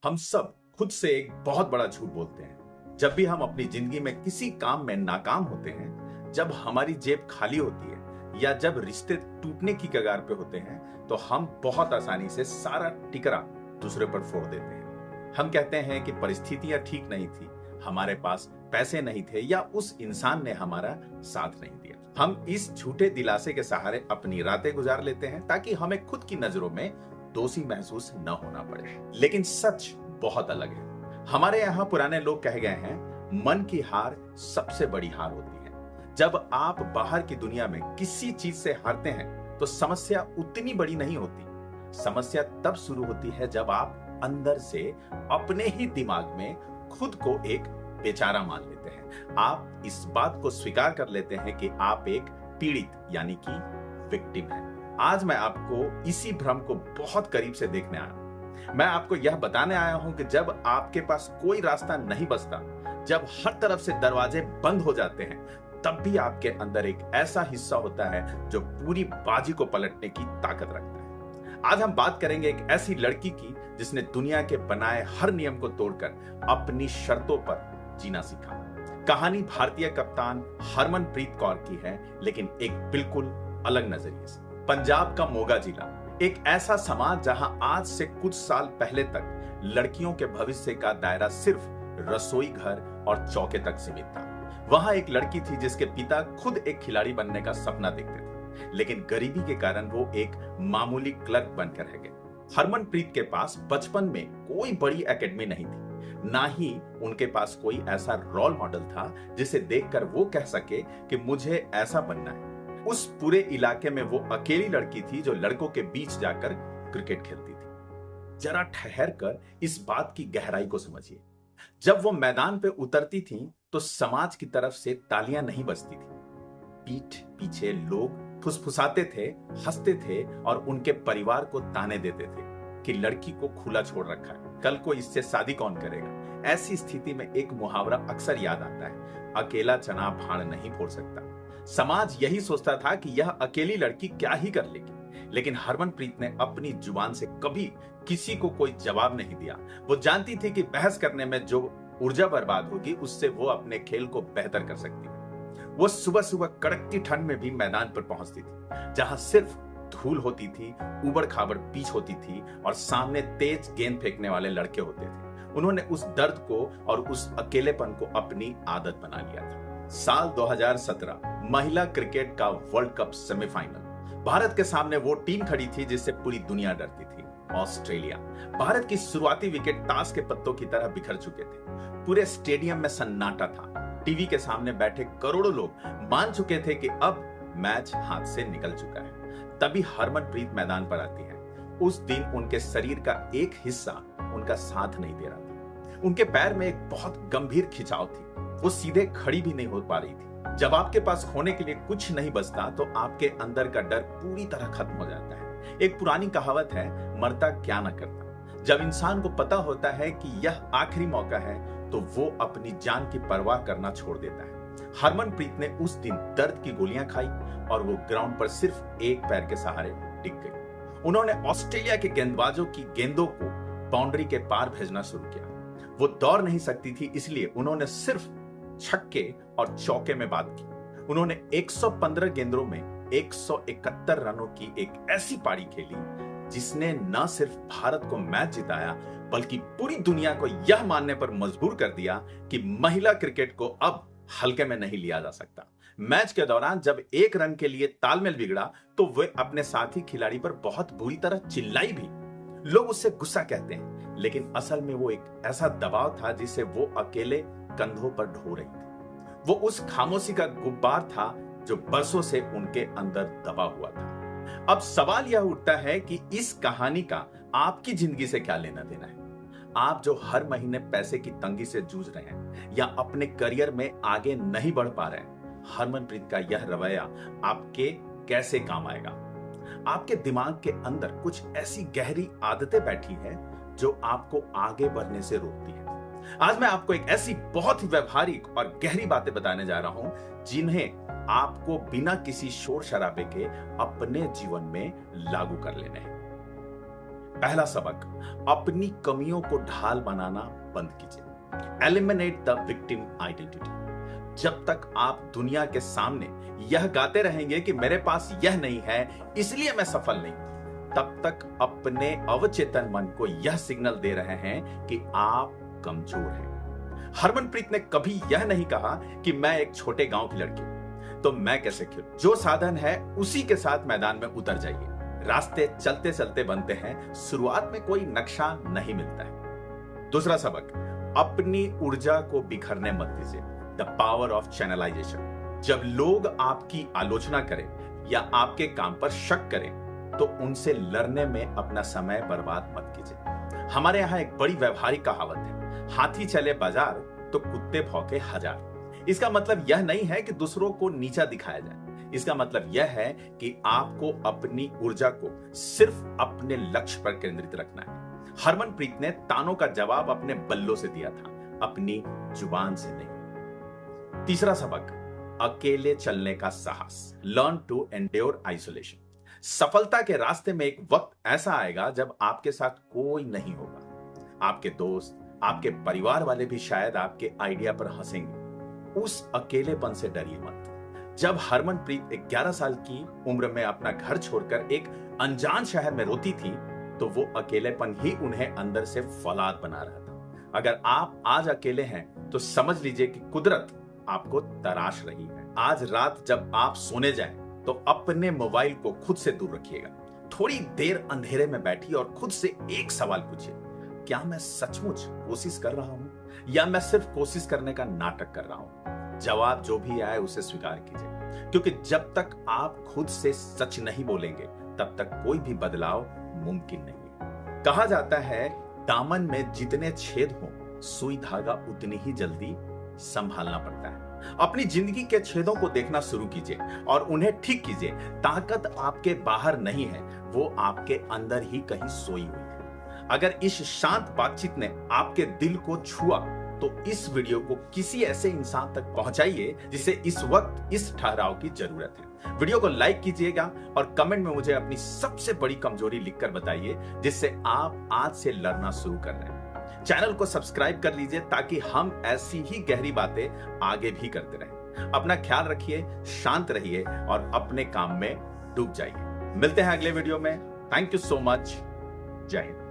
हम सब खुद से एक बहुत बड़ा झूठ बोलते हैं जब भी हम अपनी जिंदगी में किसी काम में नाकाम होते हैं, जब हमारी जेब खाली होती है या जब रिश्ते टूटने की कगार पे होते हैं, तो हम बहुत आसानी से सारा टिकरा दूसरे पर फोड़ देते हैं। हम कहते हैं कि परिस्थितियां ठीक नहीं थी, हमारे पास पैसे नहीं थे या उस इंसान ने हमारा साथ नहीं दिया। हम इस झूठे दिलासे के सहारे अपनी रातें गुजार लेते हैं ताकि हमें खुद की नजरों में दोषी महसूस न होना पड़े। लेकिन सच बहुत अलग है। हमारे यहाँ पुराने लोग कह गए हैं, मन की हार सबसे बड़ी हार होती है। जब आप बाहर की दुनिया में किसी चीज से हारते हैं तो समस्या उतनी बड़ी नहीं होती। समस्या तब शुरू होती है जब आप अंदर से अपने ही दिमाग में खुद को एक बेचारा मान लेते हैं। आप इस बात को स्वीकार कर लेते हैं कि आप एक पीड़ित यानी कि विक्टिम हैं। आज मैं आपको इसी भ्रम को बहुत करीब से देखने आया हूं। मैं आपको यह बताने आया हूं कि जब आपके पास कोई रास्ता नहीं बचता, जब हर तरफ से दरवाजे बंद हो जाते हैं, तब भी आपके अंदर एक ऐसा हिस्सा होता है जो पूरी बाजी को पलटने की ताकत रखता है। आज हम बात करेंगे एक ऐसी लड़की की जिसने दुनिया के बनाए हर नियम को तोड़कर अपनी शर्तों पर जीना सीखा। कहानी भारतीय कप्तान हरमनप्रीत कौर की है, लेकिन एक बिल्कुल अलग नजरिए से। पंजाब का मोगा जिला, एक ऐसा समाज जहां आज से कुछ साल पहले तक लड़कियों के भविष्य का दायरा सिर्फ रसोई घर और चौके तक सीमित था। वहां एक लड़की थी जिसके पिता खुद एक खिलाड़ी बनने का सपना देखते थे, लेकिन गरीबी के कारण वो एक मामूली क्लर्क बनकर रह गए। हरमनप्रीत के पास बचपन में कोई बड़ी एकेडमी नहीं थी, ना ही उनके पास कोई ऐसा रोल मॉडल था जिसे देखकर वो कह सके कि मुझे ऐसा बनना है। उस पूरे इलाके में वो अकेली लड़की थी जो लड़कों के बीच जाकर क्रिकेट खेलती थी। जरा ठहर कर इस बात की गहराई को समझिए। जब वो मैदान पे उतरती थी तो समाज की तरफ से तालियां नहीं बजती थी। पीठ पीछे लोग फुसफुसाते थे, हंसते थे और उनके परिवार को ताने देते थे कि लड़की को खुला छोड़ रखा है, कल को इससे शादी कौन करेगा। ऐसी स्थिति में एक मुहावरा अक्सर याद आता है, अकेला चना भाड़ नहीं फोड़ सकता। समाज यही सोचता था कि यह अकेली लड़की क्या ही कर लेगी, लेकिन हरमनप्रीत ने अपनी जुबान से कभी किसी को कोई जवाब नहीं दिया। वो जानती थी कि बहस करने में जो ऊर्जा बर्बाद होगी, उससे वो अपने खेल को बेहतर कर सकती है। वो सुबह सुबह कड़कती ठंड में भी मैदान पर पहुंचती थी, जहां सिर्फ धूल होती थी, उबड़ खाबड़ पिच होती थी और सामने तेज गेंद फेंकने वाले लड़के होते थे। उन्होंने उस दर्द को और उस अकेलेपन को अपनी आदत बना लिया था। साल 2017 महिला क्रिकेट का वर्ल्ड कप सेमीफाइनल। भारत के सामने वो टीम खड़ी थी जिससे पूरी दुनिया डरती थी, ऑस्ट्रेलिया। भारत की शुरुआती विकेट ताश के पत्तों की तरह बिखर चुके थे। पूरे स्टेडियम में सन्नाटा था। टीवी के सामने बैठे करोड़ों लोग मान चुके थे कि अब मैच हाथ से निकल चुका है। तभी हरमनप्रीत मैदान पर आती है। उस दिन उनके शरीर का एक हिस्सा उनका साथ नहीं दे रहा था। उनके पैर में एक बहुत गंभीर खिंचाव थी। वो सीधे खड़ी भी नहीं हो पा रही थी। जब आपके पास खोने के लिए कुछ नहीं बचता तो आपके अंदर का डर पूरी तरह खत्म हो जाता है। एक पुरानी कहावत है, मरता क्या न करता। जब इंसान को पता होता है कि यह आखिरी मौका है तो वो अपनी जान की परवाह करना छोड़ देता है। हरमनप्रीत ने उस दिन दर्द की गोलियां खाई और वो ग्राउंड पर सिर्फ एक पैर के सहारे टिक गई। उन्होंने ऑस्ट्रेलिया के गेंदबाजों की गेंदों को बाउंड्री के पार भेजना शुरू किया। वो दौड़ नहीं सकती थी, इसलिए उन्होंने सिर्फ छक्के और चौके में बात की। उन्होंने 115 गेंदों में 171 रनों की एक ऐसी पारी खेली जिसने न सिर्फ भारत को मैच जिताया बल्कि पूरी दुनिया को यह मानने पर मजबूर कर दिया कि महिला क्रिकेट को अब हल्के में नहीं लिया जा सकता। मैच के दौरान जब एक रन के लिए तालमेल बिगड़ा तो वे अपने साथी खिलाड़ी पर बहुत बुरी तरह चिल्लाई भी। लोग उससे गुस्सा कहते हैं, लेकिन असल में वो एक ऐसा दबाव था जिसे वो अकेले कंधों पर ढो रही थी। वो उस खामोशी का गुब्बार था जो बरसों से उनके अंदर दबा हुआ था। अब सवाल यह उठता है कि इस कहानी का आपकी जिंदगी से क्या लेना देना है। आप जो हर महीने पैसे की तंगी से जूझ रहे हैं या अपने करियर में आगे नहीं बढ़ पा रहे हैं, हरमनप्रीत का यह रवैया आपके कैसे काम आएगा। आपके दिमाग के अंदर कुछ ऐसी गहरी आदतें बैठी हैं जो आपको आगे बढ़ने से रोकती है। आज मैं आपको एक ऐसी बहुत ही व्यवहारिक और गहरी बातें बताने जा रहा हूं जिन्हें आपको बिना किसी शोर शराबे के अपने जीवन में लागू कर लेने हैं। पहला सबक, अपनी कमियों को ढाल बनाना बंद कीजिए। Eliminate the victim identity. जब तक आप दुनिया के सामने यह गाते रहेंगे कि मेरे पास यह नहीं है इसलिए मैं सफल नहीं, तब तक अपने अवचेतन मन को यह सिग्नल दे रहे हैं कि आप कमजोर हैं। हरमनप्रीत ने कभी यह नहीं कहा कि मैं एक छोटे गांव की लड़की हूं तो मैं कैसे खेलूं। जो साधन है उसी के साथ मैदान में उतर जाइए। रास्ते चलते चलते बनते हैं, शुरुआत में कोई नक्शा नहीं मिलता है। दूसरा सबक, अपनी ऊर्जा को बिखरने मत दीजिए। The power of channelisation. जब लोग आपकी आलोचना करें या आपके काम पर शक करें तो उनसे लड़ने में अपना समय बर्बाद मत कीजिए। हमारे यहां एक बड़ी व्यवहारिक कहावत है, हाथी चले बाजार तो कुत्ते भौंके हजार। इसका मतलब यह नहीं है कि दूसरों को नीचा दिखाया जाए। इसका मतलब यह है कि आपको अपनी ऊर्जा को सिर्फ अपने लक्ष्य पर केंद्रित रखना है। हरमनप्रीत ने तानों का जवाब अपने बल्लों से दिया था, अपनी जुबान से नहीं। तीसरा सबक, अकेले चलने का साहस। Learn to endure isolation. सफलता के रास्ते में एक वक्त ऐसा आएगा जब आपके साथ कोई नहीं होगा। आपके दोस्त, आपके परिवार वाले भी शायद आपके आइडिया पर हंसेंगे। उस अकेलेपन से डरिए मत। जब हरमनप्रीत 11 साल की उम्र में अपना घर छोड़कर एक अनजान शहर में रोती थी तो वो अकेलेपन ही उन्हें अंदर से फौलाद बना रहा था। अगर आप आज अकेले हैं तो समझ लीजिए कि कुदरत आपको तराश रही है। आज रात जब आप सोने जाएं तो अपने मोबाइल को खुद से दूर रखिएगा। थोड़ी देर अंधेरे में बैठिए और खुद से एक सवाल पूछिए, क्या मैं सचमुच कोशिश कर रहा हूं या मैं सिर्फ कोशिश करने का नाटक कर रहा हूं? जवाब जो भी आए उसे स्वीकार कीजिए, क्योंकि जब तक आप खुद से सच नहीं बोलेंगे तब तक कोई भी बदलाव मुमकिन नहीं है। कहा जाता है, दामन में जितने छेद हों सुई धागा उतनी ही जल्दी संभालना पड़ता है। अपनी जिंदगी के छेदों को देखना शुरू कीजिए और उन्हें ठीक कीजिए। ताकत आपके बाहर नहीं है, वो आपके अंदर ही कहीं सोई हुई है। अगर इस शांत बातचीत ने आपके दिल को छुआ तो इस वीडियो को किसी ऐसे इंसान तक पहुंचाइए जिसे इस वक्त इस ठहराव की जरूरत है। वीडियो को लाइक कीजिएगा और कमेंट में मुझे अपनी सबसे बड़ी कमजोरी लिखकर बताइए जिससे आप आज से लड़ना शुरू कर रहे हैं। चैनल को सब्सक्राइब कर लीजिए ताकि हम ऐसी ही गहरी बातें आगे भी करते रहें। अपना ख्याल रखिए, शांत रहिए और अपने काम में डूब जाइए। मिलते हैं अगले वीडियो में। Thank you so much. जय हिंद।